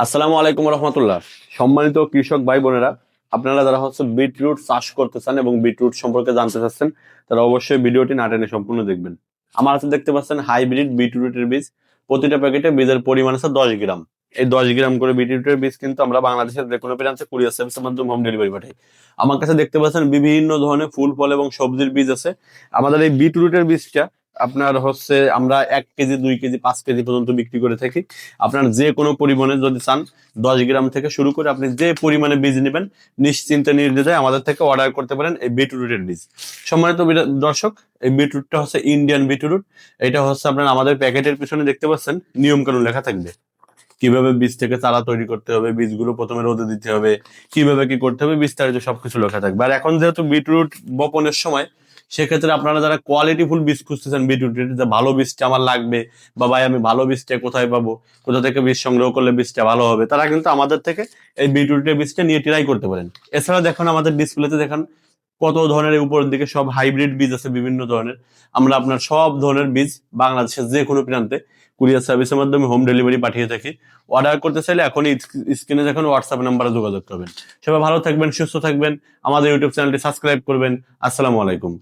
আসসালামু আলাইকুম রহমতুল্লাহ। সম্মানিত কৃষক ভাই বোনেরা, আপনারা যারা বিটরুট চাষ করতে চান এবং বিটরুট সম্পর্কে জানতে চাচ্ছেন, তারা অবশ্যই ভিডিওটি না টেনে সম্পূর্ণ দেখবেন। আমার হাতে দেখতে পাচ্ছেন হাইব্রিড বিটরুটের বীজ। প্রতিটা প্যাকেটে বীজের পরিমাণ আছে 10 গ্রাম। এই 10 গ্রাম করে বিটরুটের বীজ কিন্তু আমরা বাংলাদেশের যে কোনো প্রান্তে কুরিয়ার সার্ভিসের মাধ্যমে হোম ডেলিভারি পাঠাই। আমার কাছে দেখতে পাচ্ছেন বিভিন্ন ধরনের ফুল ফল এবং সবজির বীজ আছে। আমাদের এই বিটরুটের বীজটা আপনার আমরা 1 কেজি 2 কেজি 5 কেজি পর্যন্ত বিক্রি করে থাকি। আপনার যে কোনো পরিমাণে যদি চান, 10 গ্রাম থেকে শুরু করে আপনি যে পরিমাণে বীজ নেবেন, নিশ্চিন্তে নির্দ্বিধায় আমাদের থেকে অর্ডার করতে পারেন এই বিটরুটের বীজ। সম্মানিত দর্শক, এই বিটরুটটা ইন্ডিয়ান বিটরুট। এটা আপনার আমাদের প্যাকেটের পিছনে দেখতে পাচ্ছেন নিয়ম কানুন লেখা থাকবে, কিভাবে বীজ থেকে চারা তৈরি করতে হবে, বীজগুলো প্রথমে রোদে দিতে হবে, কিভাবে কি করতে হবে, বিস্তারিত সবকিছু লেখা থাকবে। আর এখন যেহেতু বিটরুট বপনের সময়, সেক্ষেত্রে আপনারা যারা কোয়ালিটি ফুল বীজ খুঁজতেছেন বিটরুটের, যে ভালো বীজটা আমার লাগবে, বা ভাই আমি ভালো বীজটা কোথায় পাবো, কোথা থেকে বীজ সংগ্রহ করলে বীজটা ভালো হবে, তারা কিন্তু আমাদের থেকে এই বিটরুটের বীজটা নিয়ে ট্রাই করতে পারেন। এছাড়া দেখুন আমাদের ডিসপ্লেতে দেখেন কত ধরনের উপরের দিকে সব হাইব্রিড বীজ আছে বিভিন্ন ধরনের। আমরা আপনার সব ধরনের বীজ বাংলাদেশের যে কোনো প্রান্তে কুরিয়ার সার্ভিসের মাধ্যমে হোম ডেলিভারি পাঠিয়ে থাকি। অর্ডার করতে চাইলে এখনই স্ক্রিনে দেখুন হোয়াটসঅ্যাপ নাম্বারে যোগাযোগ করবেন। সবাই ভালো থাকবেন, সুস্থ থাকবেন, আমাদের ইউটিউব চ্যানেলটি সাবস্ক্রাইব করবেন। আসসালামু আলাইকুম।